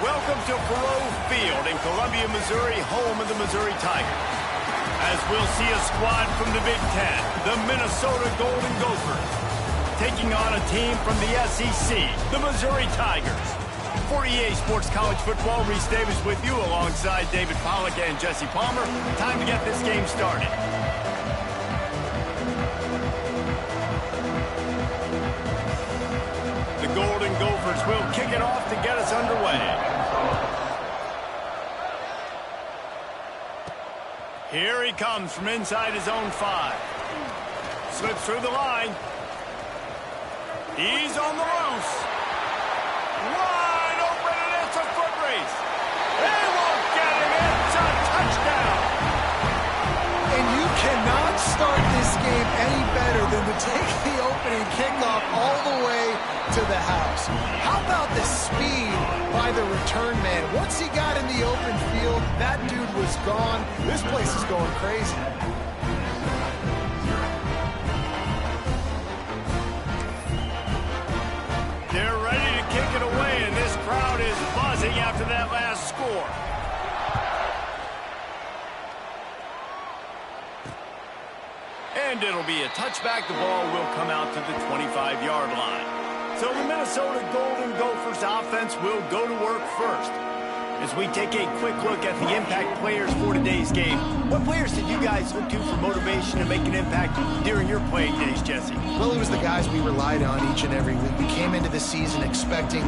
Welcome to Faroe Field in Columbia, Missouri, home of the Missouri Tigers. As we'll see a squad from the Big Ten, the Minnesota Golden Gophers, taking on a team from the SEC, the Missouri Tigers. For EA Sports College Football, Reese Davis with you alongside David Pollack and Jesse Palmer. Time to get this game started. The Golden Gophers will kick it off to get us underway. Here he comes from inside his own 5. Slips through the line. He's on the loose. Wide open, and it's a foot race. They won't get him. It's a touchdown. And you cannot start this game any better than to take the opening kickoff all the way to the house. How about the speed by the return man? Once he got in the open field, that dude was gone. This place is going crazy. They're ready to kick it away, and this crowd is buzzing after that last score. And it'll be a touchback. The ball will come out to the 25-yard line. So the Minnesota Golden Gophers offense will go to work first. As we take a quick look at the impact players for today's game, what players did you guys look to for motivation to make an impact during your playing days, Jesse? Well, it was the guys we relied on each and every week. We came into the season expecting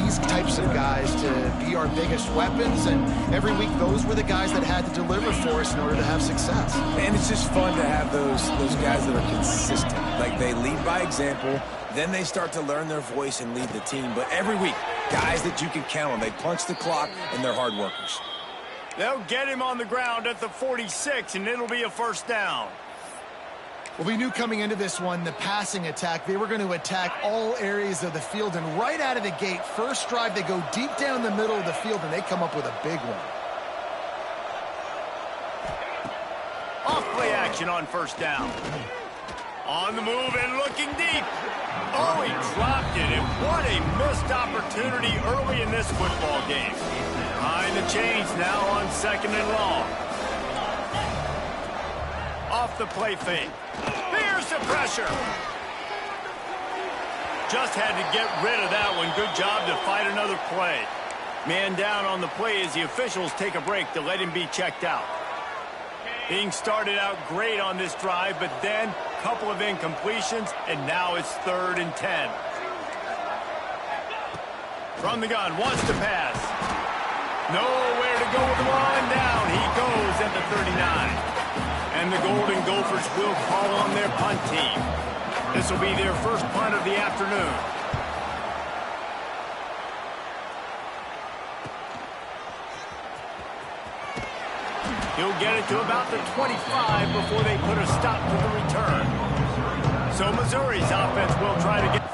these types of guys to be our biggest weapons, and every week those were the guys that had to deliver for us in order to have success. And it's just fun to have those guys that are consistent. Like, they lead by example, then they start to learn their voice and lead the team. But every week, guys that you can count on. They punch the clock, and they're hard workers. They'll get him on the ground at the 46, and it'll be a first down. Well, we knew coming into this one, the passing attack, they were going to attack all areas of the field. And right out of the gate, first drive, they go deep down the middle of the field, and they come up with a big one. Off play action on first down. On the move and looking deep. Oh, he dropped it, and what a missed opportunity early in this football game. Behind the chains now on second and long. Off the play fake. There's the pressure. Just had to get rid of that one. Good job to fight another play. Man down on the play as the officials take a break to let him be checked out. Being started out great on this drive, but then a couple of incompletions, and now it's 3rd and 10. From the gun, wants to pass. Nowhere to go with the ball, and down he goes at the 39. And the Golden Gophers will call on their punt team. This will be their first punt of the afternoon. He'll get it to about the 25 before they put a stop to the return. So Missouri's offense will try to get...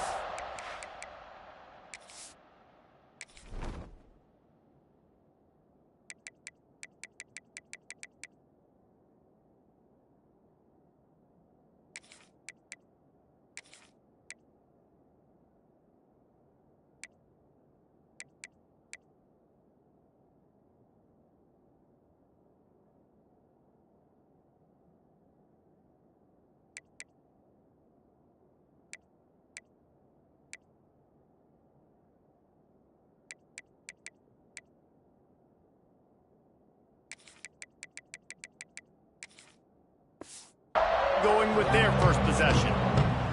going with their first possession.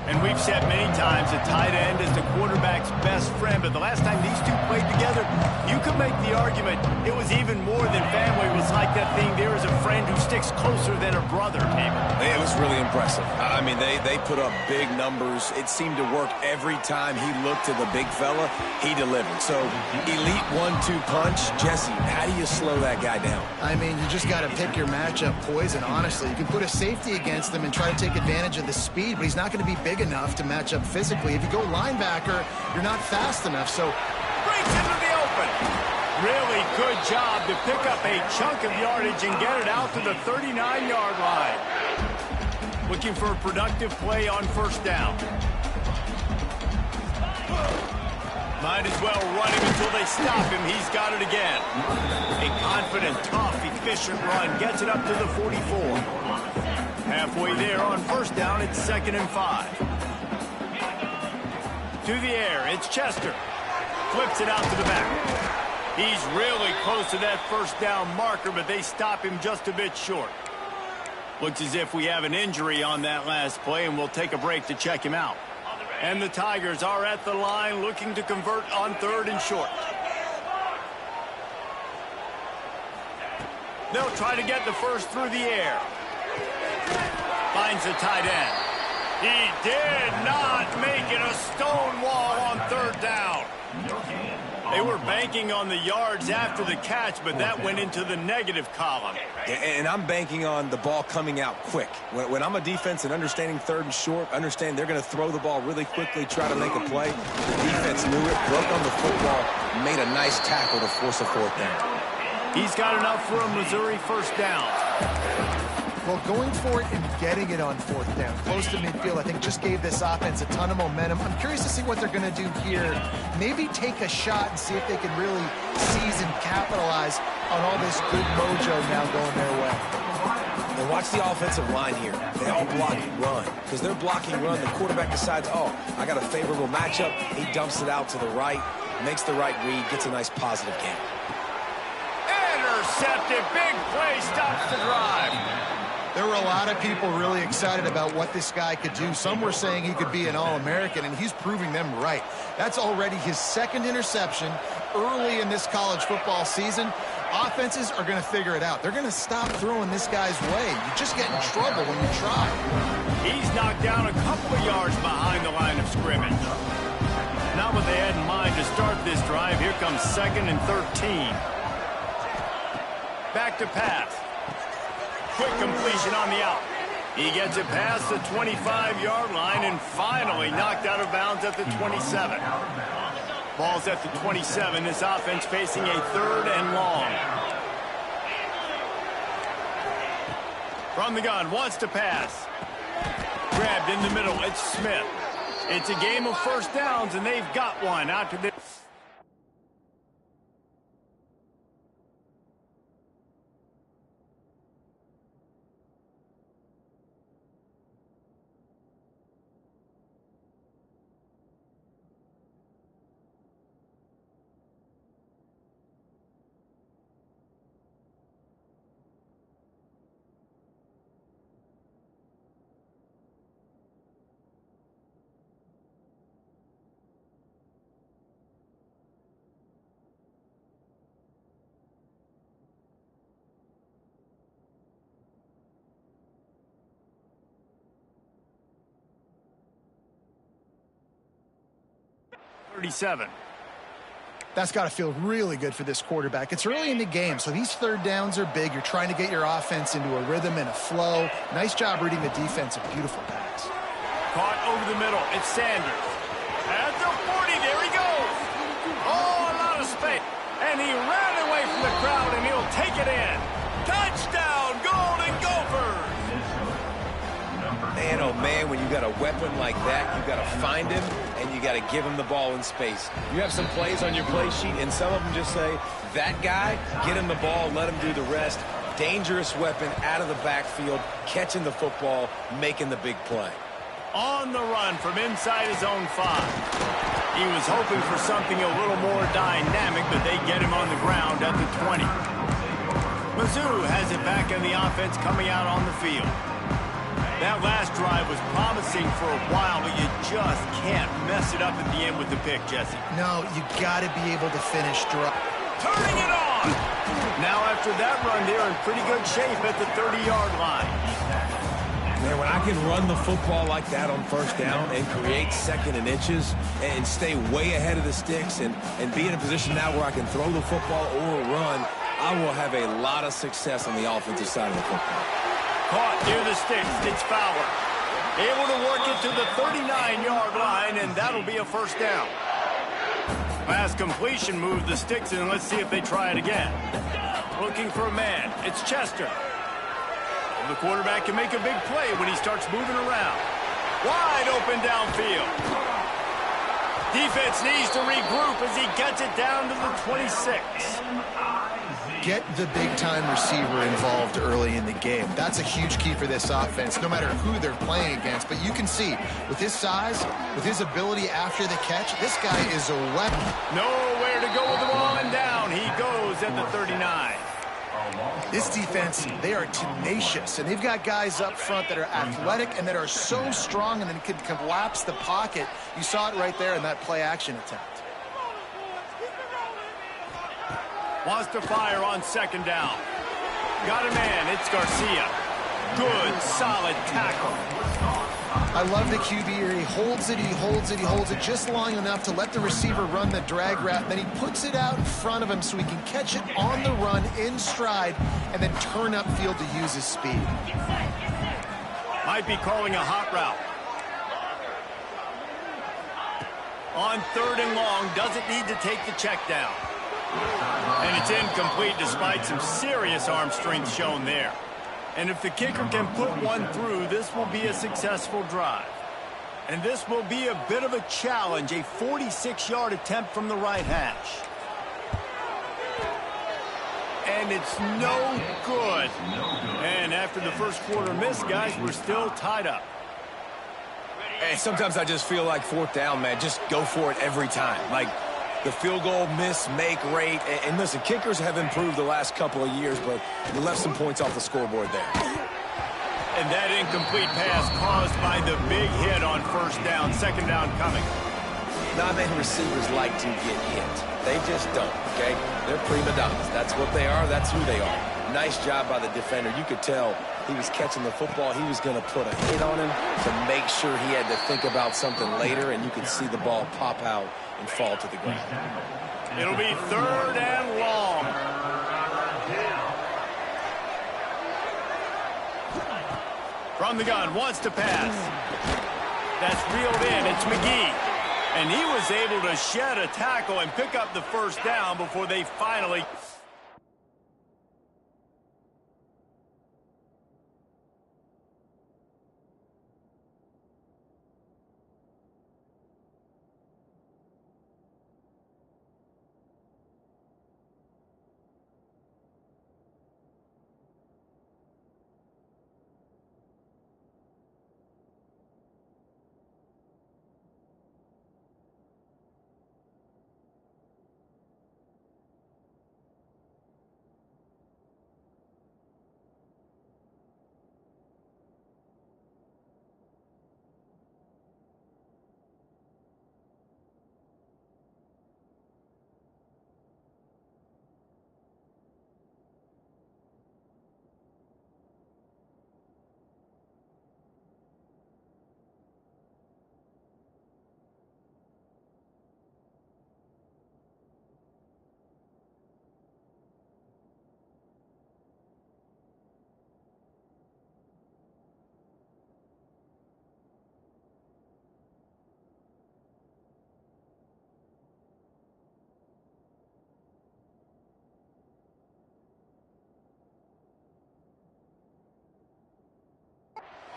And we've said many times a tight end is the quarterback's best friend, but the last time these two played together, you could make the argument it was even more than family. It was like that thing, there is a friend who sticks closer than a brother, maybe. It was really impressive. I mean, they put up big numbers. It seemed to work every time he looked to the big fella. He delivered. So, elite 1-2 punch. Jesse, how do you slow that guy down? I mean, you just got to pick your matchup poison, honestly. You can put a safety against him and try to take advantage of the speed, but he's not going to be big enough to match up physically. If you go linebacker, you're not fast enough, so... Breaks into the open. Really good job to pick up a chunk of yardage and get it out to the 39-yard line. Looking for a productive play on first down. Might as well run him until they stop him. He's got it again. A confident, tough, efficient run gets it up to the 44. Halfway there on first down, it's 2nd and 5. To the air, it's Chester. Flips it out to the back. He's really close to that first down marker, but they stop him just a bit short. Looks as if we have an injury on that last play, and we'll take a break to check him out. And the Tigers are at the line looking to convert on 3rd and short. They'll try to get the first through the air. Finds the tight end. He did not make it a stone wall on 3rd down. They were banking on the yards after the catch, but that went into the negative column. And I'm banking on the ball coming out quick. When I'm a defense and understanding 3rd and short, understand they're going to throw the ball really quickly, try to make a play. The defense knew it, broke on the football, made a nice tackle to force a 4th down. He's got enough for a Missouri first down. Well, going for it and getting it on 4th down, close to midfield, I think just gave this offense a ton of momentum. I'm curious to see what they're going to do here. Maybe take a shot and see if they can really seize and capitalize on all this good mojo now going their way. And watch the offensive line here. They all block run. Because they're blocking run, the quarterback decides, oh, I got a favorable matchup. He dumps it out to the right, makes the right read, gets a nice positive gain. Intercepted. Big play stops the drive. There were a lot of people really excited about what this guy could do. Some were saying he could be an All-American, and he's proving them right. That's already his 2nd interception early in this college football season. Offenses are going to figure it out. They're going to stop throwing this guy's way. You just get in trouble when you try. He's knocked down a couple of yards behind the line of scrimmage. Not what they had in mind to start this drive. Here comes 2nd and 13. Back to pass. Quick completion on the out. He gets it past the 25-yard line and finally knocked out of bounds at the 27. Ball's at the 27. This offense facing a 3rd and long. From the gun, wants to pass. Grabbed in the middle, it's Smith. It's a game of first downs, and they've got one out to the... That's got to feel really good for this quarterback. It's early in the game, so these 3rd downs are big. You're trying to get your offense into a rhythm and a flow. Nice job reading the defense. A beautiful pass. Caught over the middle. It's Sanders. At the 40, there he goes. Oh, a lot of space. And he ran away from the crowd, and he'll take it in. Touchdown, Golden Gophers. Man, oh man, when you got a weapon like that, you got to find him, and you got to give him the ball in space. You have some plays on your play sheet, and some of them just say, that guy, get him the ball, let him do the rest. Dangerous weapon out of the backfield, catching the football, making the big play. On the run from inside his own 5. He was hoping for something a little more dynamic, but they get him on the ground at the 20. Mizzou has it back in the offense coming out on the field. That last drive was promising for a while, but you just can't mess it up at the end with the pick, Jesse. No, you got to be able to finish dry. Turning it on! Now after that run, they're in pretty good shape at the 30-yard line. Man, when I can run the football like that on first down and create 2nd and inches and stay way ahead of the sticks and be in a position now where I can throw the football or run, I will have a lot of success on the offensive side of the football. Caught near the sticks. It's Fowler. Able to work it to the 39-yard line, and that'll be a first down. Pass completion moved the sticks, and let's see if they try it again. Looking for a man. It's Chester. The quarterback can make a big play when he starts moving around. Wide open downfield. Defense needs to regroup as he gets it down to the 26. Get the big-time receiver involved early in the game. That's a huge key for this offense, no matter who they're playing against. But you can see, with his size, with his ability after the catch, this guy is a weapon. Nowhere to go with the ball, and down he goes at the 39. This defense, they are tenacious, and they've got guys up front that are athletic and that are so strong and then can collapse the pocket. You saw it right there in that play-action attempt. Wants to fire on second down. Got a man, it's Garcia. Good, solid tackle. I love the QB here. He holds it, he holds it, he holds it just long enough to let the receiver run the drag route. Then he puts it out in front of him so he can catch it on the run in stride and then turn upfield to use his speed. Might be calling a hot route. On 3rd and long, doesn't need to take the check down. And it's incomplete despite some serious arm strength shown there. And if the kicker can put one through, this will be a successful drive. And this will be a bit of a challenge, a 46-yard attempt from the right hash. And it's no good. And after the first quarter miss, guys, we're still tied up. Hey, sometimes I just feel like 4th down, man. Just go for it every time. Like, the field goal miss-make rate. And listen, kickers have improved the last couple of years, but you left some points off the scoreboard there. And that incomplete pass caused by the big hit on 1st down, 2nd down coming. Not many receivers like to get hit. They just don't, okay? They're prima donnas. That's what they are. That's who they are. Nice job by the defender. You could tell he was catching the football. He was going to put a hit on him to make sure he had to think about something later, and you could see the ball pop out and fall to the ground. It'll be 3rd and long. From the gun, wants to pass. That's reeled in. It's McGee. And he was able to shed a tackle and pick up the 1st down before they finally...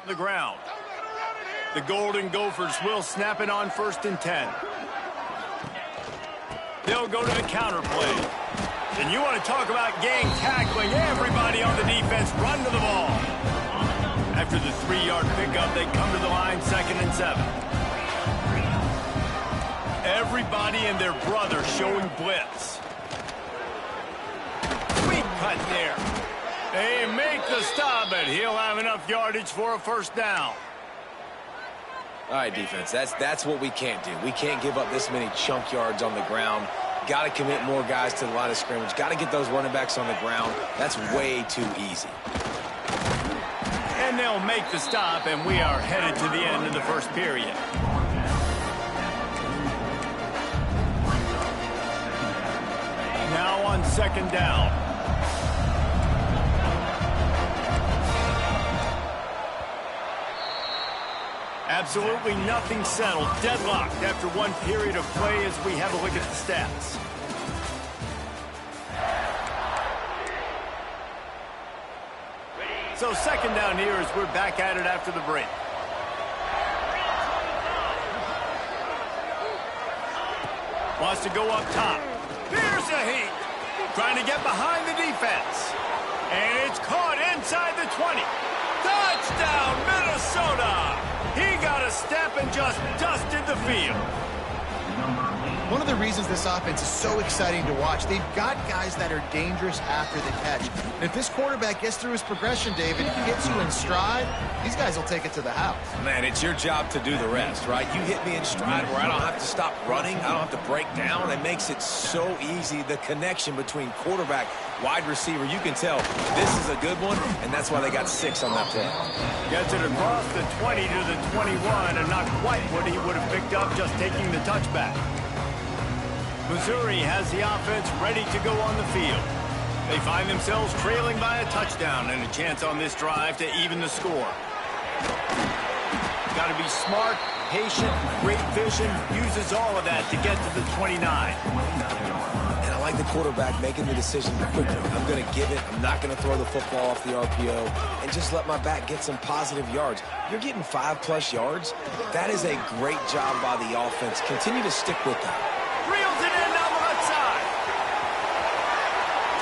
The ground. The Golden Gophers will snap it on 1st and 10. They'll go to the counter play. And you want to talk about gang tackling. Everybody on the defense run to the ball. After the 3-yard pickup, they come to the line 2nd and 7. Everybody and their brother showing blitz. Sweet cut there. They make the stop, but he'll have enough yardage for a 1st down. All right, defense, that's what we can't do. We can't give up this many chunk yards on the ground. Got to commit more guys to the line of scrimmage. Got to get those running backs on the ground. That's way too easy. And they'll make the stop, and we are headed to the end of the 1st period. Now on 2nd down. Absolutely nothing settled. Deadlocked after one period of play as we have a look at the stats. So 2nd down here as we're back at it after the break. Wants to go up top. Here's the heat. Trying to get behind the defense. And it's caught inside the 20. Touchdown, Minnesota! He got a step and just dusted the field. One of the reasons this offense is so exciting to watch, they've got guys that are dangerous after the catch. And if this quarterback gets through his progression, David, hits you in stride, these guys will take it to the house. Man, it's your job to do the rest, right? You hit me in stride where I don't have to stop running. I don't have to break down. It makes it so easy, the connection between quarterback, wide receiver. You can tell this is a good one, and that's why they got 6 on that play. Gets it across the 20 to the 21, and not quite what he would have picked up just taking the touchback. Missouri has the offense ready to go on the field. They find themselves trailing by a touchdown and a chance on this drive to even the score. Got to be smart, patient, great vision, uses all of that to get to the 29. And I like the quarterback making the decision quickly. I'm going to give it. I'm not going to throw the football off the RPO and just let my back get some positive yards. You're getting 5+ yards. That is a great job by the offense. Continue to stick with that. Reels it in down the left side.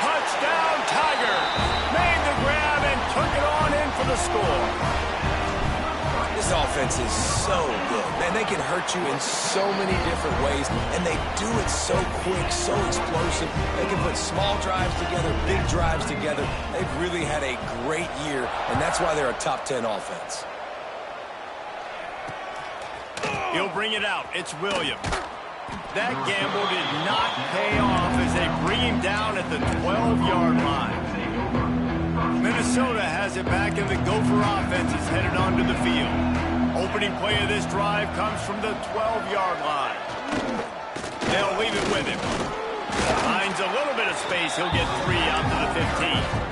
Touchdown, Tigers. Made the grab and took it on in for the score. This offense is so good. Man, they can hurt you in so many different ways, and they do it so quick, so explosive. They can put small drives together, big drives together. They've really had a great year, and that's why they're a top 10 offense. He'll bring it out. It's Williams. That gamble did not pay off as they bring him down at the 12-yard line. Minnesota has it back, and the Gopher offense is headed onto the field. Opening play of this drive comes from the 12-yard line. They'll leave it with him. Finds a little bit of space. He'll get 3 out to the 15.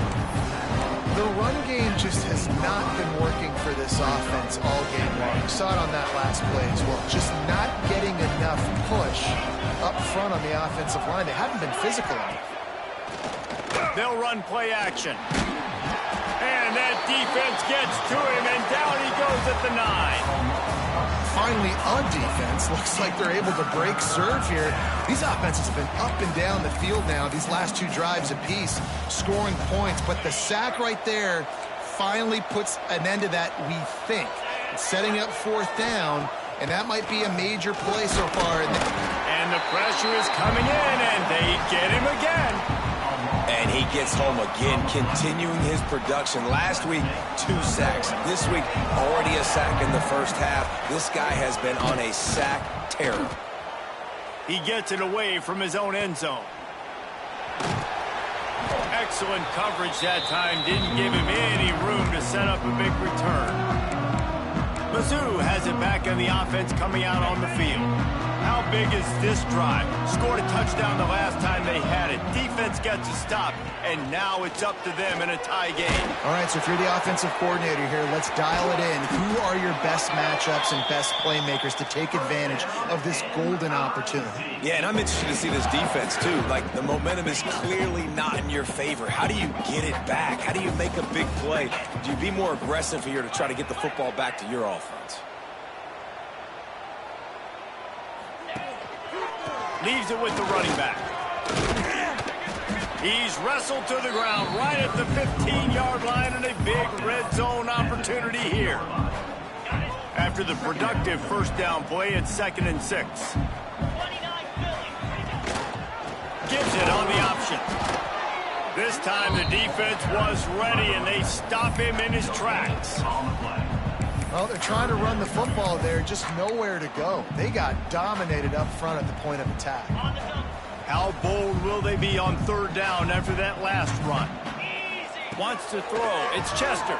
The run game just has not been working for this offense all game long. You saw it on that last play as well. Just not getting enough push up front on the offensive line. They haven't been physical enough. They'll run play action. And that defense gets to him, and down he goes at the 9. Finally, on defense, looks like they're able to break serve here. These offenses have been up and down the field now, these last 2 drives apiece, scoring points. But the sack right there finally puts an end to that, we think. It's setting up 4th down, and that might be a major play so far. And the pressure is coming in, and they get him again. And he gets home again, continuing his production. Last week, 2 sacks. This week, already a sack in the first half. This guy has been on a sack terror. He gets it away from his own end zone. Excellent coverage that time. Didn't give him any room to set up a big return. Mizzou has it back on the offense coming out on the field. How big is this drive? Scored a touchdown the last time they had it. Defense gets a stop, and now it's up to them in a tie game. All right, so if you're the offensive coordinator here, let's dial it in. Who are your best matchups and best playmakers to take advantage of this golden opportunity? Yeah, and I'm interested to see this defense, too. Like, the momentum is clearly not in your favor. How do you get it back? How do you make a big play? Do you be more aggressive here to try to get the football back to your offense? Leaves it with the running back. He's wrestled to the ground right at the 15-yard line, and a big red zone opportunity here. After the productive first down play, it's 2nd and 6. Gives it on the option. This time the defense was ready, and they stop him in his tracks. Well, they're trying to run the football there, just nowhere to go. They got dominated up front at the point of attack. How bold will they be on 3rd down after that last run? Wants to throw. It's Chester.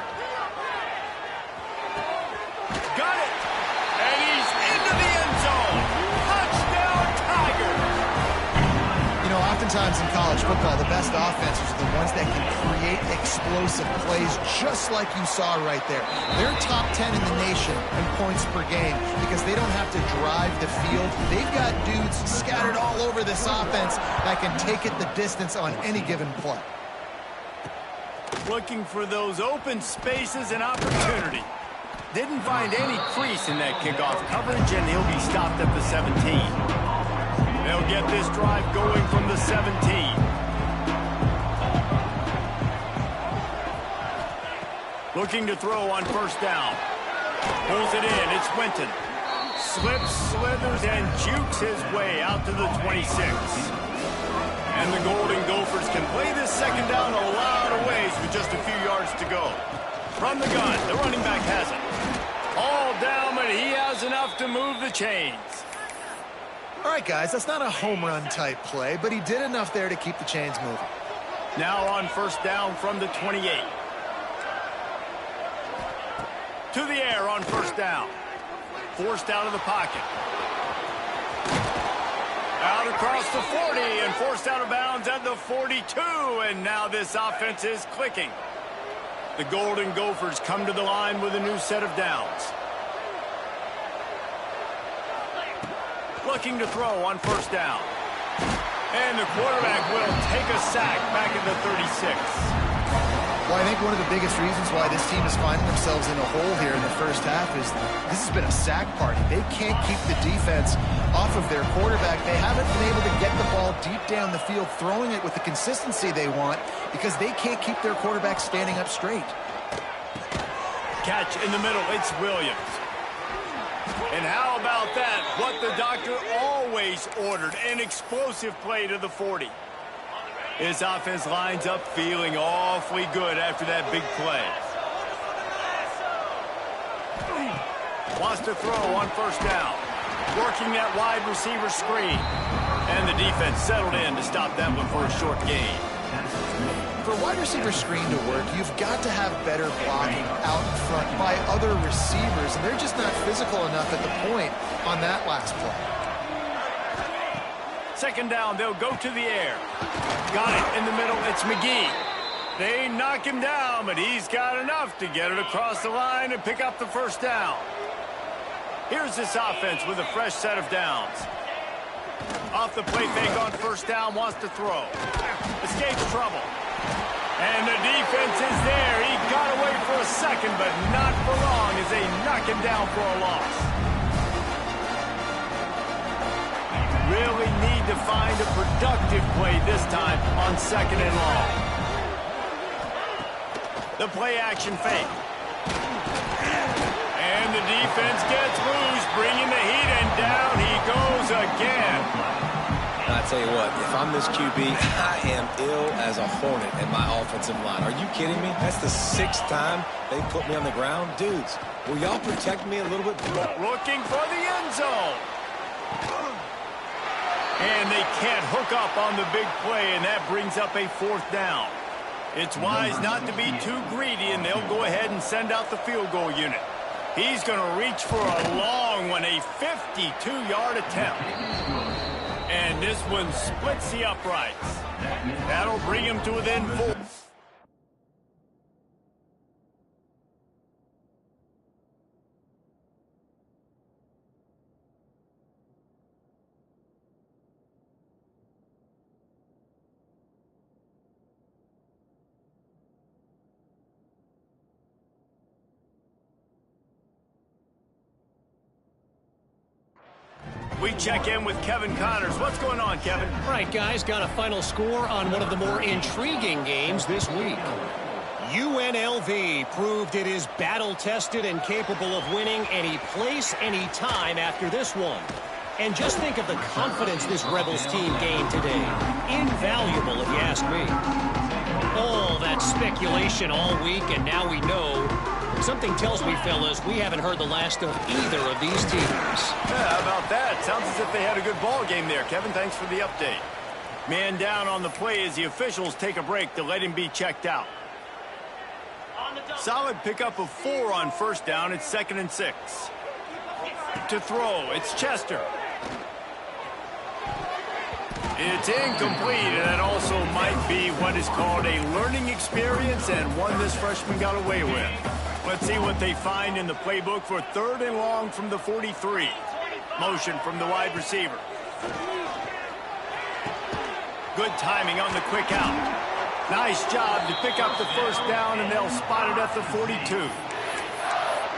Got it. And he's into the end zone. Touchdown, Tigers. You know, oftentimes in college football, the best offenses are the ones that can create explosive plays just like you saw right there. They're top 10 in the nation in points per game because they don't have to drive the field. They've got dudes scattered all over this offense that can take it the distance on any given play. Looking for those open spaces and opportunity. Didn't find any crease in that kickoff coverage, and he'll be stopped at the 17. They'll get this drive going from the 17. Looking to throw on first down. Pulls it in. It's Winton. Slips, slithers, and jukes his way out to the 26. And the Golden Gophers can play this second down a lot of ways with just a few yards to go. From the gun, the running back has it. All down, but he has enough to move the chains. All right, guys, that's not a home run type play, but he did enough there to keep the chains moving. Now on first down from the 28. To the air on first down. Forced out of the pocket. Out across the 40 and forced out of bounds at the 42. And now this offense is clicking. The Golden Gophers come to the line with a new set of downs. Looking to throw on first down. And the quarterback will take a sack back at the 36. Well, I think one of the biggest reasons why this team is finding themselves in a hole here in the first half is this has been a sack party. They can't keep the defense off of their quarterback. They haven't been able to get the ball deep down the field, throwing it with the consistency they want because they can't keep their quarterback standing up straight. Catch in the middle. It's Williams. And how about that? What the doctor always ordered, an explosive play to the 40. His offense lines up feeling awfully good after that big play. Wants to throw on first down. Working that wide receiver screen. And the defense settled in to stop that one for a short gain. For a wide receiver screen to work, you've got to have better blocking out in front by other receivers, and they're just not physical enough at the point on that last play. Second down, they'll go to the air. Got it in the middle, it's McGee. They knock him down, but he's got enough to get it across the line and pick up the first down. Here's this offense with a fresh set of downs. Off the play fake on first down, wants to throw. Escapes trouble. And the defense is there. He got away for a second, but not for long as they knock him down for a loss. Really need to find a productive play this time on second and long. The play action fake. And the defense gets loose, bringing the heat, and down he goes again. I tell you what, if I'm this QB, I am ill as a hornet in my offensive line. Are you kidding me? That's the 6th time they put me on the ground. Dudes, will y'all protect me a little bit more? Looking for the end zone. And they can't hook up on the big play, and that brings up a 4th down. It's wise not to be too greedy, and they'll go ahead and send out the field goal unit. He's going to reach for a long one, a 52-yard attempt. And this one splits the uprights. That'll bring him to within 4. We check in with Kevin Connors. What's going on, Kevin? All right, guys, got a final score on one of the more intriguing games this week. UNLV proved it is battle-tested and capable of winning any place, any time after this one. And just think of the confidence this Rebels team gained today. Invaluable, if you ask me. All that speculation all week, and now we know. Something tells me, fellas, we haven't heard the last of either of these teams. Yeah, how about that? Sounds as if they had a good ball game there, Kevin. Thanks for the update. Man down on the play as the officials take a break to let him be checked out. Solid pickup of 4 on first down. It's 2nd and 6. To throw, it's Chester. It's incomplete, and that also might be what is called a learning experience and one this freshman got away with. Let's see what they find in the playbook for 3rd and long from the 43. Motion from the wide receiver. Good timing on the quick out. Nice job to pick up the first down, and they'll spot it at the 42.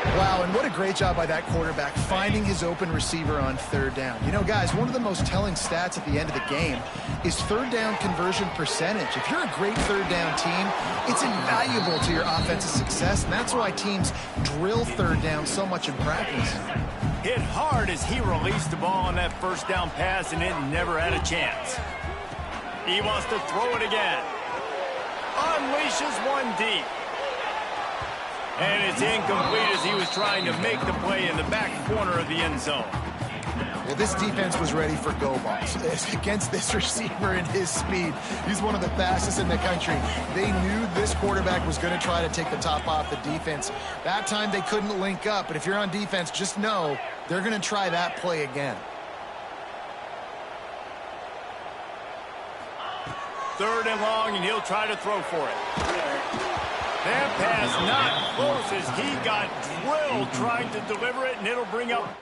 Wow, and what a great job by that quarterback finding his open receiver on third down. You know, guys, one of the most telling stats at the end of the game is third down conversion percentage. If you're a great third down team, it's invaluable to your offensive success, and that's why teams drill third down so much in practice. Hit hard as he released the ball on that first down pass, and it never had a chance. He wants to throw it again. Unleashes one deep. And it's incomplete as he was trying to make the play in the back corner of the end zone. Well, this defense was ready for go balls against this receiver and his speed. He's one of the fastest in the country. They knew this quarterback was going to try to take the top off the defense. That time they couldn't link up, but if you're on defense, just know they're going to try that play again. Third and long, and he'll try to throw for it. That pass not close as he got drilled trying to deliver it, and it'll bring up.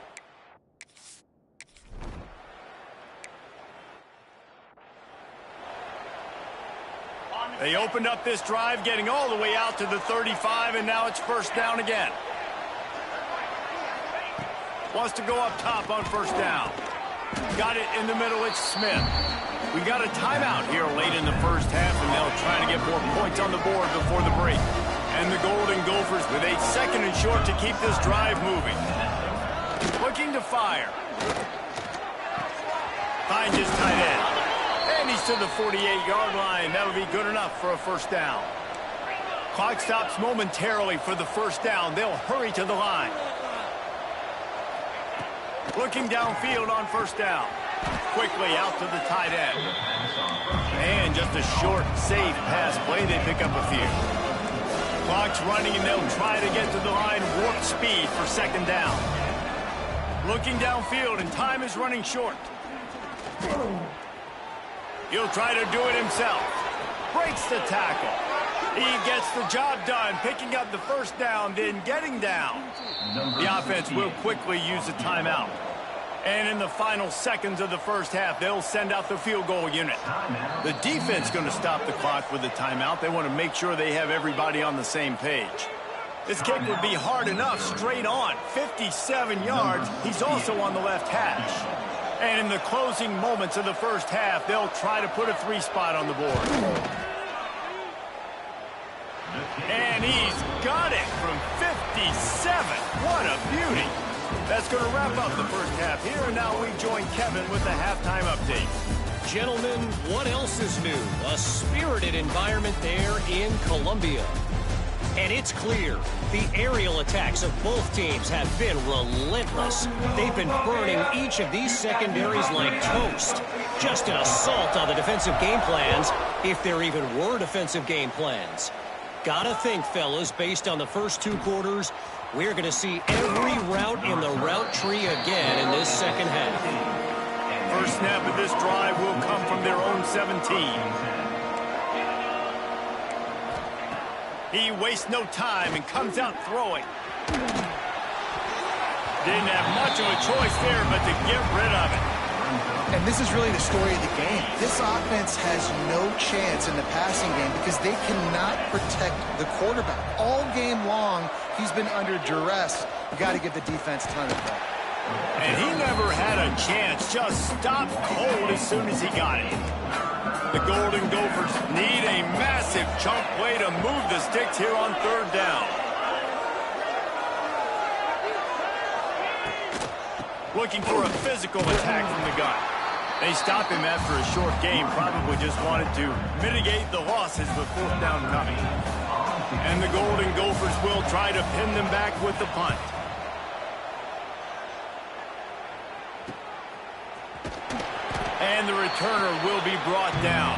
They opened up this drive, getting all the way out to the 35, and now it's first down again. Wants to go up top on first down. Got it in the middle, it's Smith. We got a timeout here late in the first half, and they'll try to get more points on the board before the break. And the Golden Gophers with a second and short to keep this drive moving. Looking to fire. Finds his tight end. And he's to the 48-yard line. That'll be good enough for a first down. Clock stops momentarily for the first down. They'll hurry to the line. Looking downfield on first down. Quickly out to the tight end. And just a short, safe pass play. They pick up a few. Clock's running, and they'll try to get to the line. Warp speed for second down. Looking downfield, and time is running short. He'll try to do it himself. Breaks the tackle. He gets the job done, picking up the first down, then getting down. The offense will quickly use a timeout. And in the final seconds of the first half, they'll send out the field goal unit. The defense going to stop the clock with a timeout. They want to make sure they have everybody on the same page. This kick would be hard enough straight on. 57 yards. He's also on the left hash. And in the closing moments of the first half, they'll try to put a 3-spot on the board. And he's got it from 57. What a beauty. That's going to wrap up the first half here, and now we join Kevin with the halftime update. Gentlemen, what else is new? A spirited environment there in Columbia. And it's clear, the aerial attacks of both teams have been relentless. They've been burning each of these secondaries like toast. Just an assault on the defensive game plans, if there even were defensive game plans. Gotta think, fellas, based on the first two quarters, we're going to see every route in the route tree again in this second half. First snap of this drive will come from their own 17. He wastes no time and comes out throwing. Didn't have much of a choice there, but to get rid of it. And this is really the story of the game. This offense has no chance in the passing game because they cannot protect the quarterback. All game long, he's been under duress. You got to give the defense time to play. And he never had a chance. Just stopped cold as soon as he got it. The Golden Gophers need a massive chunk play to move the sticks here on third down. Looking for a physical attack from the gun. They stop him after a short game, probably just wanted to mitigate the losses with fourth down coming. And the Golden Gophers will try to pin them back with the punt. And the returner will be brought down.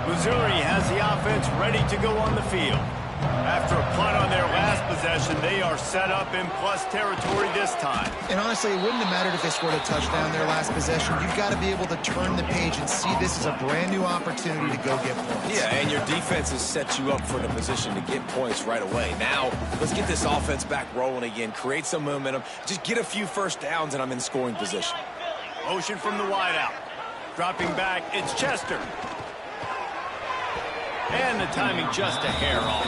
Missouri has the offense ready to go on the field. After a punt on their last possession, they are set up in plus territory this time. And honestly, it wouldn't have mattered if they scored a touchdown their last possession. You've got to be able to turn the page and see this as a brand new opportunity to go get points. Yeah, and your defense has set you up for the position to get points right away. Now, let's get this offense back rolling again, create some momentum, just get a few first downs, and I'm in scoring position. Motion from the wideout. Dropping back, it's Chester. And the timing just a hair off.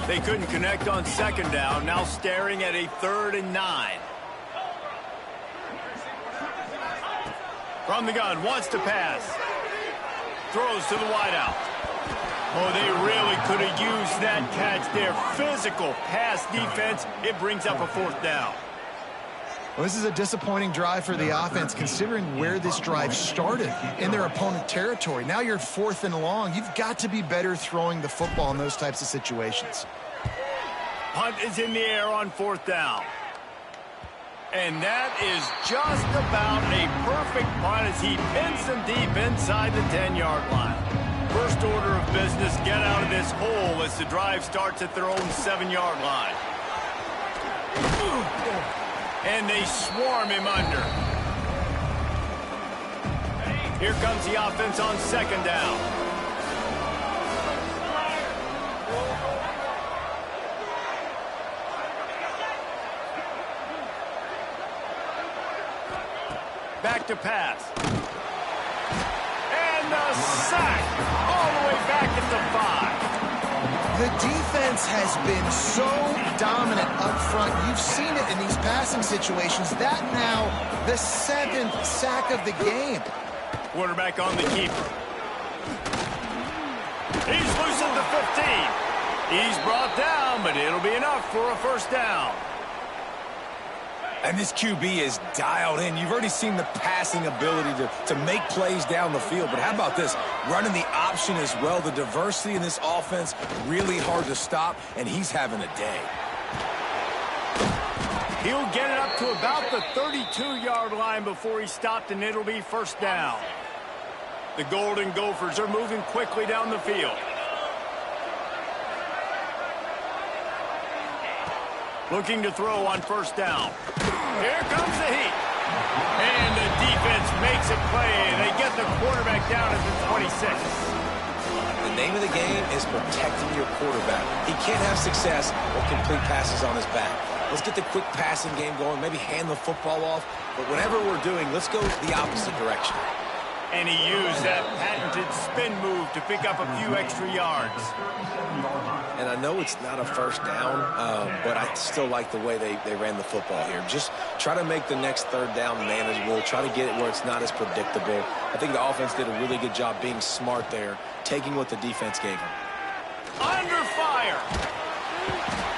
They couldn't connect on second down. Now staring at a 3rd and 9. From the gun, wants to pass. Throws to the wideout. Oh, they really could have used that catch there. Physical pass defense. It brings up a 4th down. Well, this is a disappointing drive for the offense, considering where this drive started in their opponent territory. Now you're 4th and long. You've got to be better throwing the football in those types of situations. Punt is in the air on 4th down. And that is just about a perfect punt as he pins them deep inside the 10-yard line. First order of business, get out of this hole as the drive starts at their own 7-yard line. And they swarm him under. Here comes the offense on 2nd down. Back to pass. And the sack all the way back at the 5. The defense has been so dominant up front. You've seen it in these passing situations. That now the 7th sack of the game. Quarterback on the keeper. He's loose at the 15. He's brought down, but it'll be enough for a 1st down. And this QB is dialed in. You've already seen the passing ability to make plays down the field. But how about this? Running the option as well. The diversity in this offense, really hard to stop, and he's having a day. He'll get it up to about the 32-yard line before he stopped, and it'll be 1st down. The Golden Gophers are moving quickly down the field. Looking to throw on 1st down. Here comes the heat. And the defense makes a play. They get the quarterback down at the 26. The name of the game is protecting your quarterback. He can't have success or complete passes on his back. Let's get the quick passing game going, maybe hand the football off. But whatever we're doing, let's go the opposite direction. And he used that patented spin move to pick up a few extra yards. And I know it's not a 1st down, but I still like the way they ran the football here. Just try to make the next 3rd down manageable. Try to get it where it's not as predictable. I think the offense did a really good job being smart there, taking what the defense gave them. Under fire.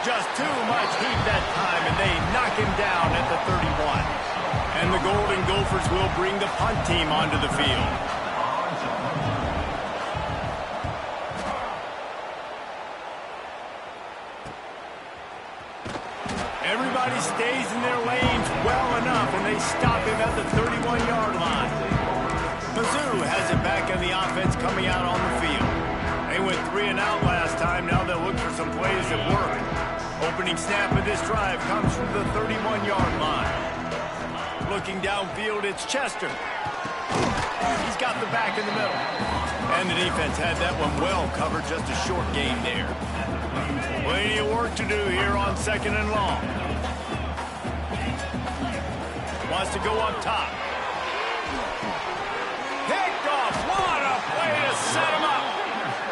Just too much heat that time, and they knock him down at the 31. And the Golden Gophers will bring the punt team onto the field. Everybody stays in their lanes well enough, and they stop him at the 31-yard line. Mizzou has it back in the offense coming out on the field. They went 3 and out last time. Now they'll look for some plays that work. Opening snap of this drive comes from the 31-yard line. Looking downfield, it's Chester. He's got the back in the middle. And the defense had that one well covered, just a short gain there. Plenty of work to do here on 2nd and long. Wants to go up top. Picked off. What a play to set him up.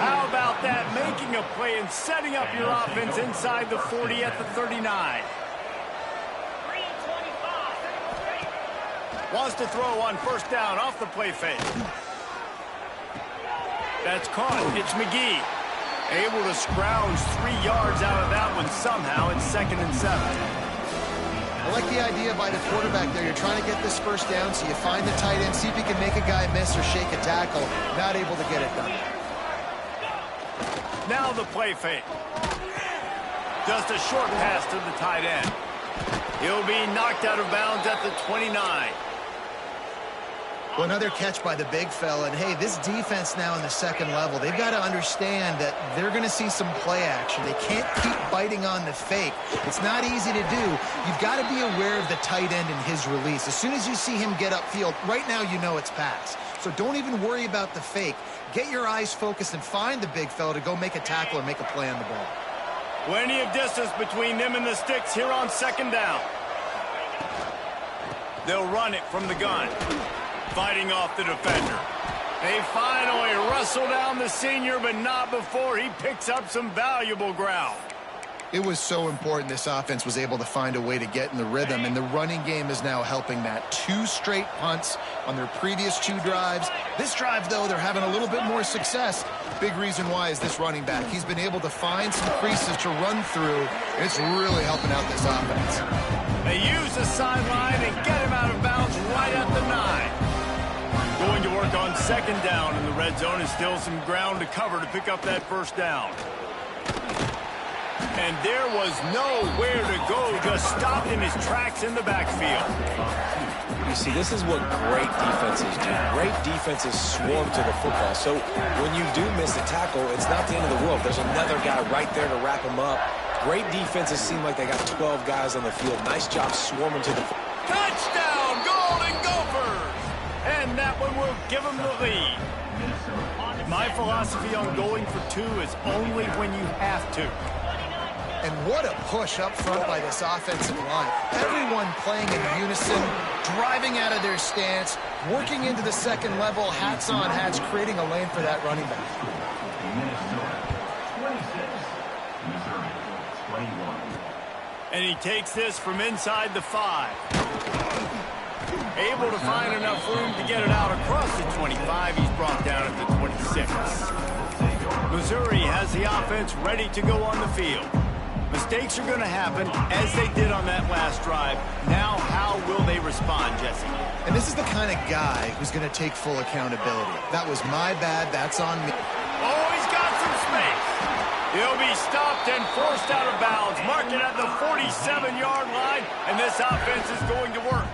How about that? Making a play and setting up your offense inside the 40 at the 39. Wants to throw on 1st down off the play fake. That's caught. It's McGee. Able to scrounge 3 yards out of that one somehow. It's 2nd and 7. I like the idea by the quarterback there. You're trying to get this 1st down, so you find the tight end, see if you can make a guy miss or shake a tackle. Not able to get it done. Now the play fake. Just a short pass to the tight end. He'll be knocked out of bounds at the 29. Well, another catch by the big fella. And, hey, this defense now in the 2nd level, they've got to understand that they're going to see some play action. They can't keep biting on the fake. It's not easy to do. You've got to be aware of the tight end and his release. As soon as you see him get upfield, right now you know it's pass. So don't even worry about the fake. Get your eyes focused and find the big fella to go make a tackle or make a play on the ball. Plenty of distance between them and the sticks here on second down. They'll run it from the gun. Fighting off the defender. They finally wrestle down the senior, but not before he picks up some valuable ground. It was so important this offense was able to find a way to get in the rhythm, and the running game is now helping that. 2 straight punts on their previous 2 drives. This drive, though, they're having a little bit more success. Big reason why is this running back. He's been able to find some creases to run through, and it's really helping out this offense. They use the sideline and get him out of bounds right at the 9. Going to work on second down in the red zone, and still some ground to cover to pick up that first down. And there was nowhere to go, just stopped in his tracks in the backfield. You see, this is what great defenses do. Great defenses swarm to the football. So when you do miss a tackle, it's not the end of the world. There's another guy right there to wrap him up. Great defenses seem like they got 12 guys on the field. Nice job swarming to the football. Touchdown, Golden Gophers! And that one will give them the lead. My philosophy on going for 2 is only when you have to. And what a push up front by this offensive line. Everyone playing in unison, driving out of their stance, working into the second level, hats on hats, creating a lane for that running back. And he takes this from inside the 5. Able to find enough room to get it out across the 25. He's brought down at the 26. Missouri has the offense ready to go on the field. Mistakes are going to happen, as they did on that last drive. Now, how will they respond, Jesse? And this is the kind of guy who's going to take full accountability. That was my bad. That's on me. Oh, he's got some space. He'll be stopped and forced out of bounds. Mark it at the 47-yard line, and this offense is going to work.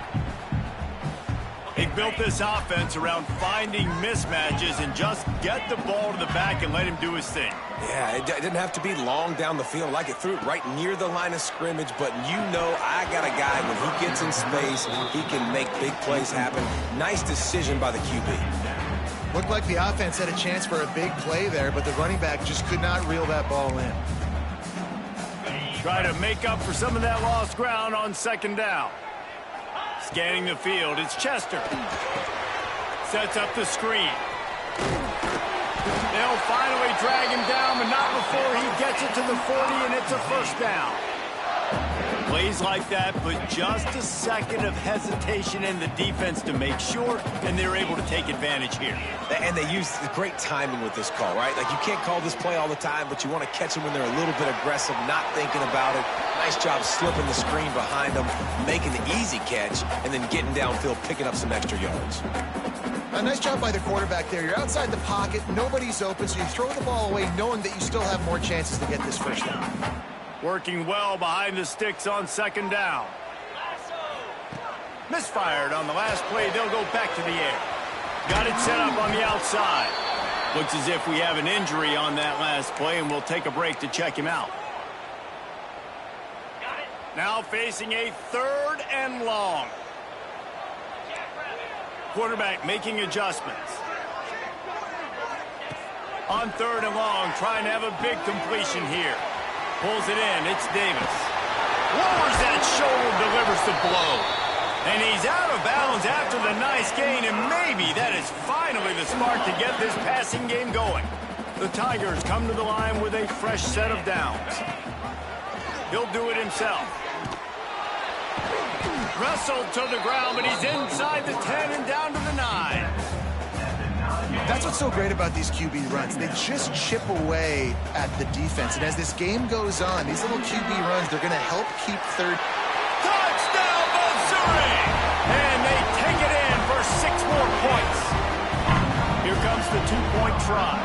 They built this offense around finding mismatches and just get the ball to the back and let him do his thing. Yeah, it didn't have to be long down the field. Like it threw it right near the line of scrimmage, but you know I got a guy, when he gets in space, he can make big plays happen. Nice decision by the QB. Looked like the offense had a chance for a big play there, but the running back just could not reel that ball in. Try to make up for some of that lost ground on second down. Scanning the field, it's Chester. Sets up the screen. They'll finally drag him down, but not before he gets it to the 40, and it's a first down. Plays like that, but just a second of hesitation in the defense to make sure, and they're able to take advantage here. And they use great timing with this call, right? Like, you can't call this play all the time, but you want to catch them when they're a little bit aggressive, not thinking about it. Nice job slipping the screen behind them, making the easy catch, and then getting downfield, picking up some extra yards. A nice job by the quarterback there. You're outside the pocket, nobody's open, so you throw the ball away knowing that you still have more chances to get this first down. Working well behind the sticks on second down. Misfired on the last play. They'll go back to the air. Got it set up on the outside. Looks as if we have an injury on that last play, and we'll take a break to check him out. Now facing a 3rd and long. Quarterback making adjustments. On 3rd and long, trying to have a big completion here. Pulls it in, it's Davis. Lowers that shoulder, delivers the blow. And he's out of bounds after the nice gain, and maybe that is finally the spark to get this passing game going. The Tigers come to the line with a fresh set of downs. He'll do it himself. Wrestled to the ground, but he's inside the 10 and down to the 9. That's what's so great about these QB runs. They just chip away at the defense. And as this game goes on, these little QB runs, they're going to help keep third. Touchdown, Missouri! And they take it in for 6 more points. Here comes the 2-point try.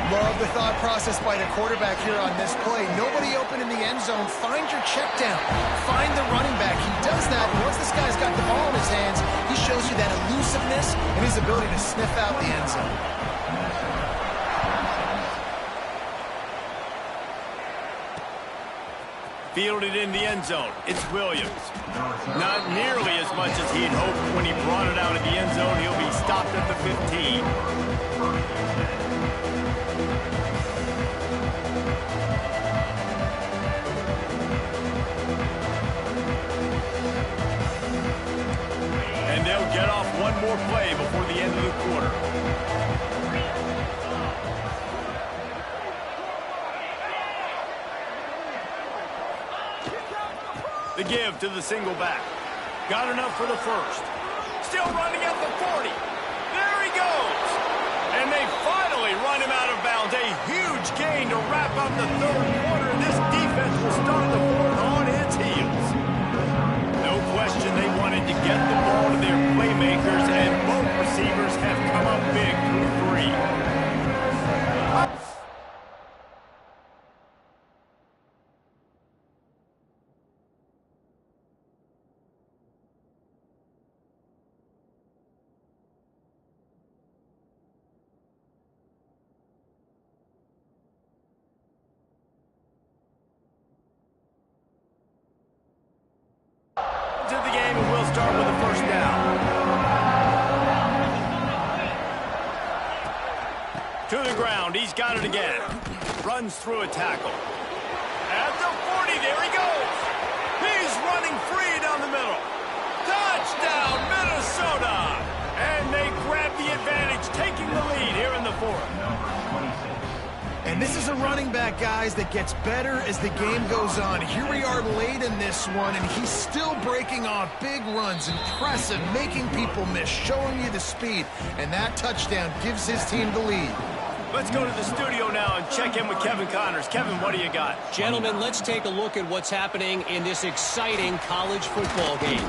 Love the thought process by the quarterback here on this play. Nobody open in the end zone. Find your check down. Find the running back. He does that, and once this guy's got the ball in his hands, he shows you that elusiveness and his ability to sniff out the end zone. Fielded in the end zone. It's Williams. Not nearly as much as he had hoped when he brought it out of the end zone. He'll be stopped at the 15. one more play before the end of the quarter. The give to the single back. Got enough for the first. Still running at the 40. There he goes. And they finally run him out of bounds. A huge gain to wrap up the third quarter. This defense will start the fourth on its heels. No question they wanted to get the ball to their playmakers, and both receivers have come up big through three. To the game, and we'll start with a first down. To the ground, he's got it again. Runs through a tackle. At the 40, there he goes. He's running free down the middle. Touchdown, Minnesota! And they grab the advantage, taking the lead here in the fourth. And this is a running back, guys, that gets better as the game goes on. Here we are late in this one, and he's still breaking off big runs. Impressive, making people miss, showing you the speed. And that touchdown gives his team the lead. Let's go to the studio now and check in with Kevin Connors. Kevin, what do you got? Gentlemen, let's take a look at what's happening in this exciting college football game.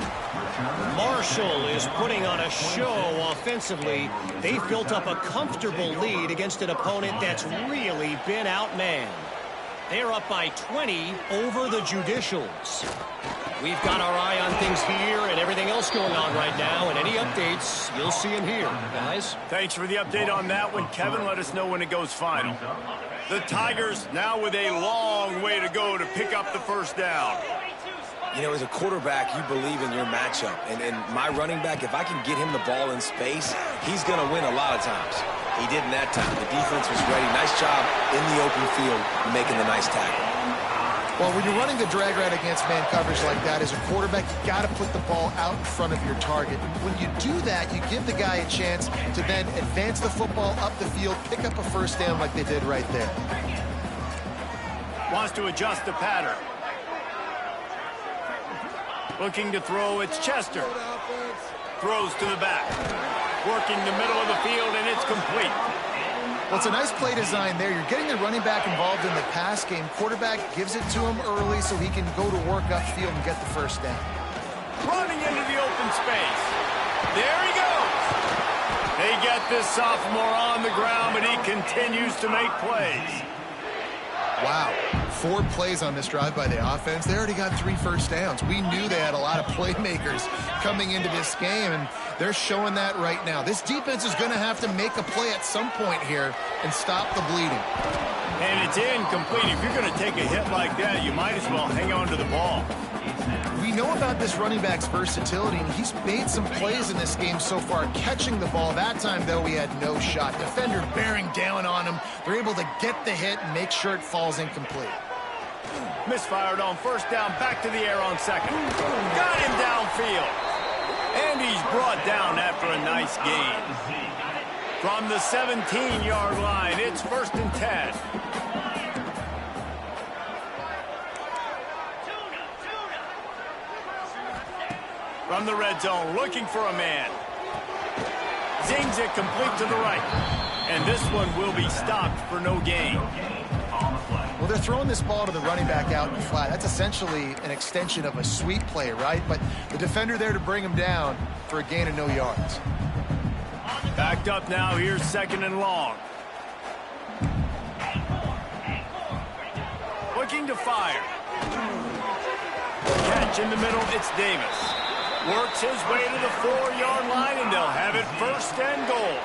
Marshall is putting on a show offensively. They've built up a comfortable lead against an opponent that's really been outmanned. They're up by 20 over the Judicials. We've got our eye on things here and everything else going on right now, and any updates, you'll see them here, guys. Thanks for the update on that one, Kevin. Let us know when it goes final. The Tigers now with a long way to go to pick up the first down. You know, as a quarterback, you believe in your matchup. And my running back, if I can get him the ball in space, he's going to win a lot of times. He did in that time. The defense was ready. Nice job in the open field making the nice tackle. Well, when you're running the drag route against man coverage like that, as a quarterback, you got to put the ball out in front of your target. When you do that, you give the guy a chance to then advance the football up the field, pick up a first down like they did right there. Wants to adjust the pattern. Looking to throw, it's Chester. Throws to the back. Working the middle of the field, and it's complete. Well, it's a nice play design there. You're getting the running back involved in the pass game. Quarterback gives it to him early so he can go to work upfield and get the first down. Running into the open space. There he goes. They get this sophomore on the ground, but he continues to make plays. Wow. 4 plays on this drive by the offense. They already got 3 first downs. We knew they had a lot of playmakers coming into this game, and they're showing that right now. This defense is going to have to make a play at some point here and stop the bleeding. And it's incomplete. If you're going to take a hit like that, you might as well hang on to the ball. We know about this running back's versatility, and he's made some plays in this game so far, catching the ball. That time, though, he had no shot. Defender bearing down on him. They're able to get the hit and make sure it falls incomplete. Misfired on first down, back to the air on second. Got him downfield. And he's brought down after a nice gain. From the 17-yard line, it's 1st and 10. From the red zone, looking for a man. Zings it complete to the right. And this one will be stopped for no gain. Well, they're throwing this ball to the running back out in the flat. That's essentially an extension of a sweep play, right? But the defender there to bring him down for a gain of no yards. Backed up now, here's 2nd and long. Looking to fire. Catch in the middle, it's Davis. Works his way to the 4-yard line, and they'll have it 1st and goal.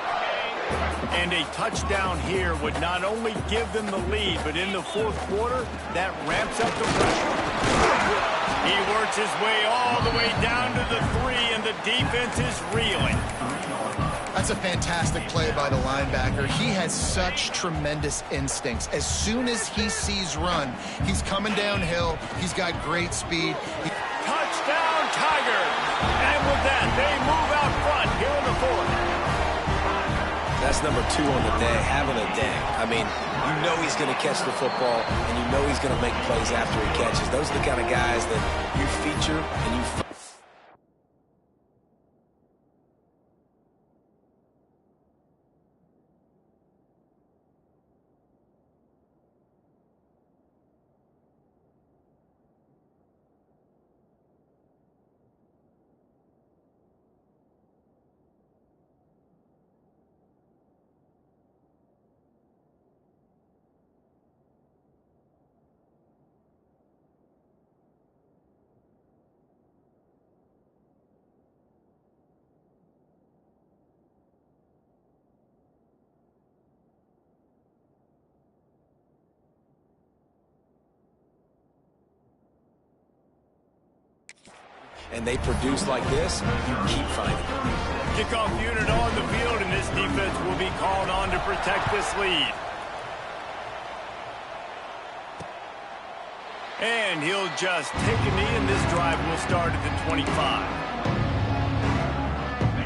And a touchdown here would not only give them the lead, but in the 4th quarter, that ramps up the pressure. He works his way all the way down to the 3, and the defense is reeling. That's a fantastic play by the linebacker. He has such tremendous instincts. As soon as he sees run, he's coming downhill. He's got great speed. Touchdown, Tigers! And with that, they move out front here in the That's number 2 on the day, having a day. I mean, you know he's going to catch the football, and you know he's going to make plays after he catches. Those are the kind of guys that you feature and you and they produce like this, you keep finding them. Kickoff unit on the field, and this defense will be called on to protect this lead. And he'll just take a knee, and this drive will start at the 25.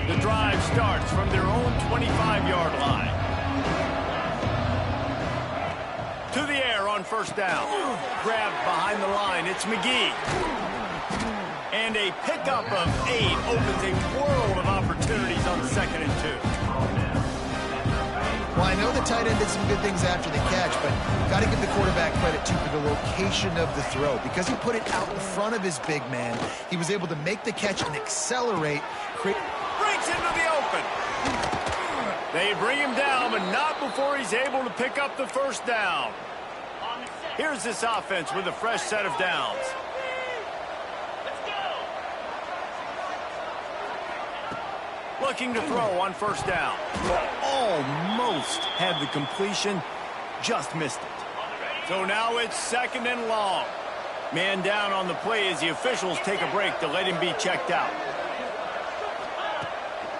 The drive starts from their own 25-yard line. To the air on first down. Grabbed behind the line. It's McGee. And a pickup of 8 opens a world of opportunities on 2nd and 2. Well, I know the tight end did some good things after the catch, but got to give the quarterback credit, too, for the location of the throw. Because he put it out in front of his big man, he was able to make the catch and accelerate. Breaks into the open. They bring him down, but not before he's able to pick up the first down. Here's this offense with a fresh set of downs. Looking to throw on first down. Almost had the completion, just missed it. So now it's 2nd and long. Man down on the play as the officials take a break to let him be checked out.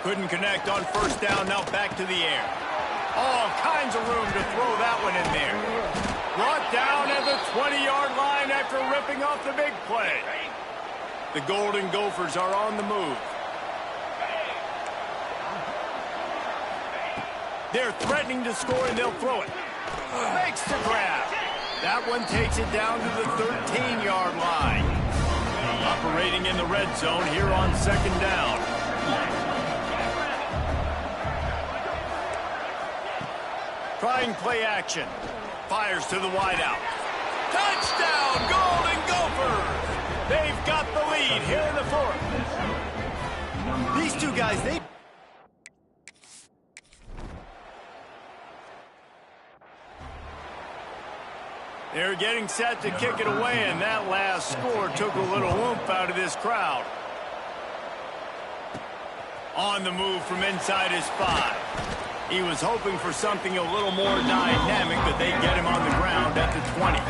Couldn't connect on first down, now back to the air. All kinds of room to throw that one in there. Brought down at the 20-yard line after ripping off the big play. The Golden Gophers are on the move. They're threatening to score, and they'll throw it. Makes the grab. That one takes it down to the 13-yard line. Operating in the red zone here on 2nd down. Trying play action. Fires to the wideout. Touchdown, Golden Gophers! They've got the lead here in the 4th. These two guys, They're getting set to kick it away, and that last score took a little oomph out of this crowd. On the move from inside his 5. He was hoping for something a little more dynamic, but they get him on the ground at the 20.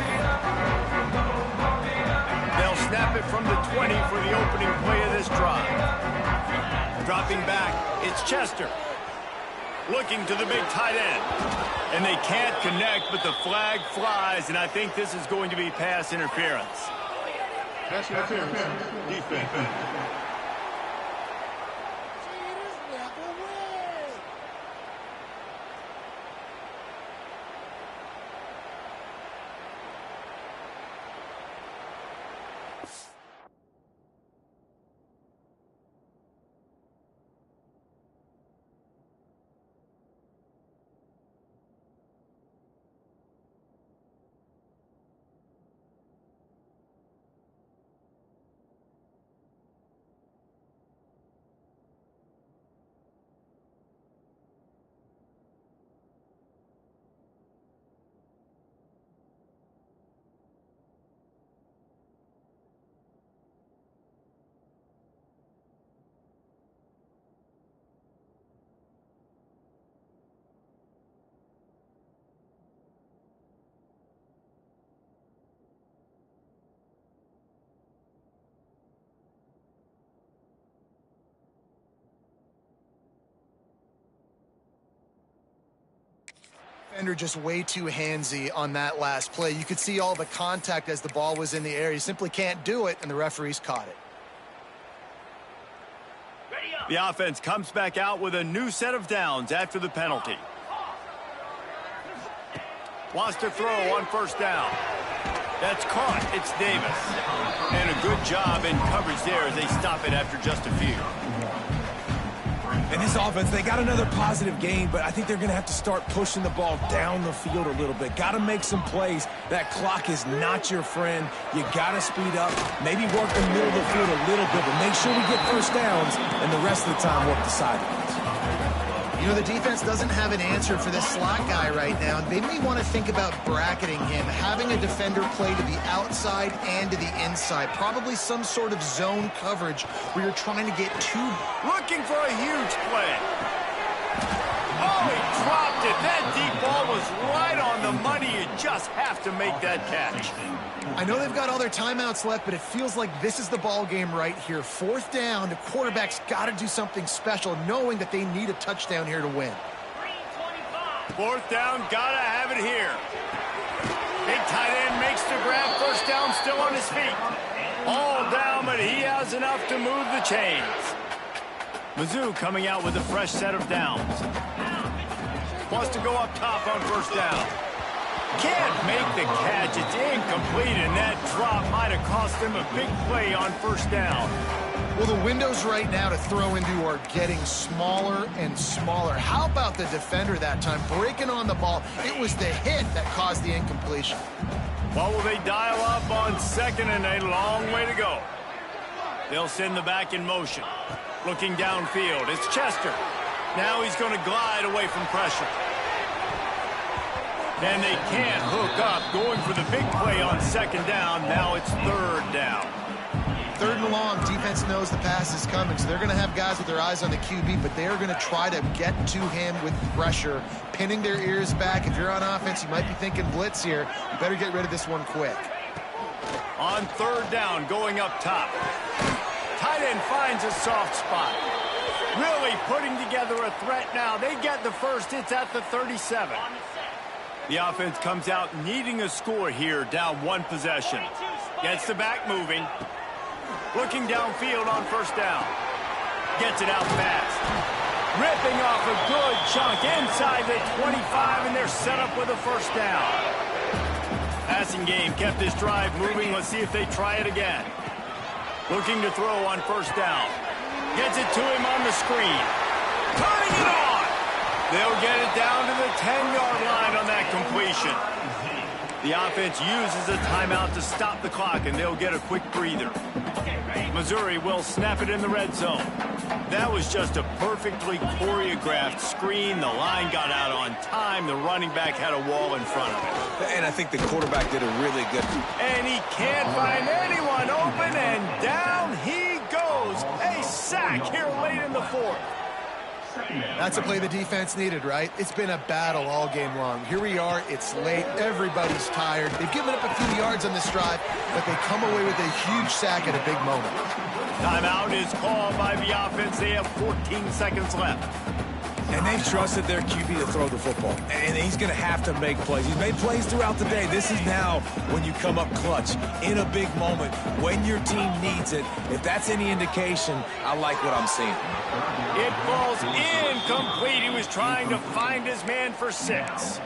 They'll snap it from the 20 for the opening play of this drive. Dropping back, it's Chester. Looking to the big tight end. And they can't connect, but the flag flies, and I think this is going to be pass interference. Pass interference. Defense. Defender just way too handsy on that last play. You could see all the contact as the ball was in the air. He simply can't do it, and the referees caught it. The offense comes back out with a new set of downs after the penalty. Wants to throw on first down. That's caught. It's Davis. And a good job in coverage there as they stop it after just a few. And this offense, they got another positive gain, but I think they're going to have to start pushing the ball down the field a little bit. Got to make some plays. That clock is not your friend. You got to speed up, maybe work the middle of the field a little bit, but make sure we get first downs, and the rest of the time work the sidelines. You know, the defense doesn't have an answer for this slot guy right now. They may want to think about bracketing him, having a defender play to the outside and to the inside. Probably some sort of zone coverage where you're trying to get two. Looking for a huge play. Oh, he dropped it. That deep ball was right on the money. You just have to make that catch. I know they've got all their timeouts left, but it feels like this is the ball game right here. Fourth down, the quarterback's got to do something special, knowing that they need a touchdown here to win. Fourth down, got to have it here. Big tight end makes the grab. First down, still on his feet. All down, but he has enough to move the chains. Mizzou coming out with a fresh set of downs. Wants to go up top on first down. Can't make the catch. It's incomplete, and that drop might have cost him a big play on first down. Well, the windows right now to throw into are getting smaller and smaller. How about the defender that time breaking on the ball? It was the hit that caused the incompletion. What will they dial up on second, and a long way to go? They'll send the back in motion. Looking downfield, it's Chester. Now he's going to glide away from pressure. And they can't hook up, going for the big play on second down. Now it's third down. Third and long, defense knows the pass is coming, so they're going to have guys with their eyes on the QB, but they're going to try to get to him with pressure, pinning their ears back. If you're on offense, you might be thinking blitz here. You better get rid of this one quick. On third down, going up top. Tight end finds a soft spot. Really putting together a threat now. They get the first. It's at the 37. The offense comes out needing a score here, down one possession. Gets the back moving. Looking downfield on first down. Gets it out fast. Ripping off a good chunk inside the 25, and they're set up with a first down. Passing game kept this drive moving. Let's see if they try it again. Looking to throw on first down. Gets it to him on the screen. Turning it on. They'll get it down to the 10-yard line on that completion. The offense uses a timeout to stop the clock, and they'll get a quick breather. Missouri will snap it in the red zone. That was just a perfectly choreographed screen. The line got out on time. The running back had a wall in front of it. And I think the quarterback did a really good. And he can't find anyone open, and down he goes. A sack here late in the fourth. That's a play the defense needed, right? It's been a battle all game long. Here we are. It's late. Everybody's tired. They've given up a few yards on this drive, but they come away with a huge sack at a big moment. Timeout is called by the offense. They have 14 seconds left. And they've trusted their QB to throw the football. And he's going to have to make plays. He's made plays throughout the day. This is now when you come up clutch in a big moment when your team needs it. If that's any indication, I like what I'm seeing. It falls incomplete. He was trying to find his man for 6.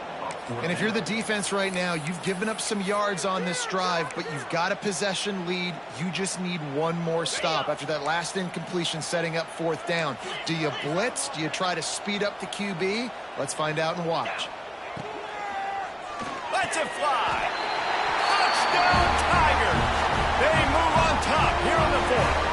And if you're the defense right now, you've given up some yards on this drive, but you've got a possession lead. You just need one more stop after that last incompletion setting up fourth down. Do you blitz? Do you try to speed up the QB? Let's find out and watch. Lets it fly. Touchdown, Tigers. They move on top here on the fourth.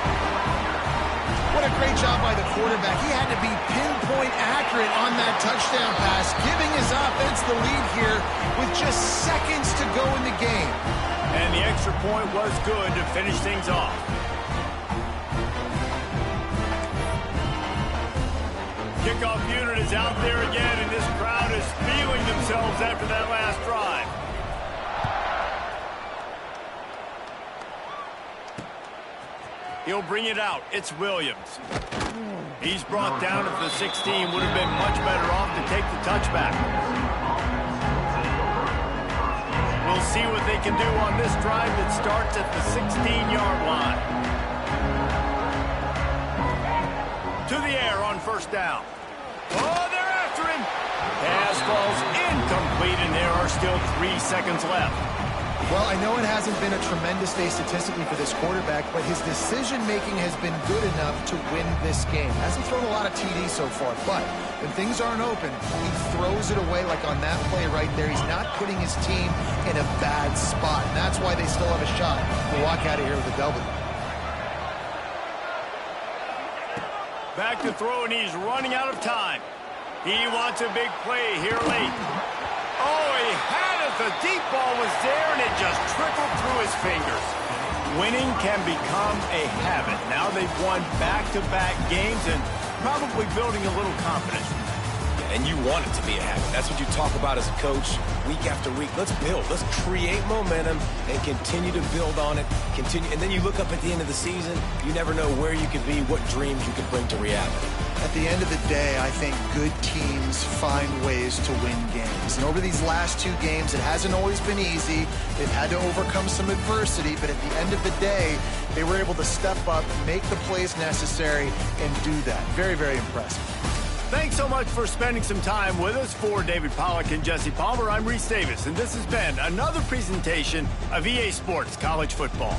What a great job by the quarterback. He had to be pinpoint accurate on that touchdown pass, giving his offense the lead here with just seconds to go in the game. And the extra point was good to finish things off. Kickoff unit is out there again, and this crowd is feeling themselves after that last drive. He'll bring it out. It's Williams. He's brought down at the 16. Would have been much better off to take the touchback. We'll see what they can do on this drive that starts at the 16-yard line. to the air on first down. Oh, they're after him. Pass falls incomplete, and there are still 3 seconds left. Well, I know it hasn't been a tremendous day statistically for this quarterback, but his decision-making has been good enough to win this game. Hasn't thrown a lot of TDs so far, but when things aren't open, he throws it away like on that play right there. He's not putting his team in a bad spot, and that's why they still have a shot to walk out of here with a W. Back to throw, and he's running out of time. He wants a big play here late. Oh, he had it. The deep ball was there, and it just trickled through his fingers. Winning can become a habit. Now they've won back-to-back games and probably building a little confidence. And you want it to be a habit. That's what you talk about as a coach week after week. Let's build. Let's create momentum and continue to build on it. Continue, and then you look up at the end of the season, you never know where you could be, what dreams you could bring to reality. At the end of the day, I think good teams find ways to win games. And over these last 2 games, it hasn't always been easy. They've had to overcome some adversity, but at the end of the day, they were able to step up, make the plays necessary, and do that. Very, very impressive. Thanks so much for spending some time with us. For David Pollack and Jesse Palmer, I'm Reese Davis, and this has been another presentation of EA Sports College Football.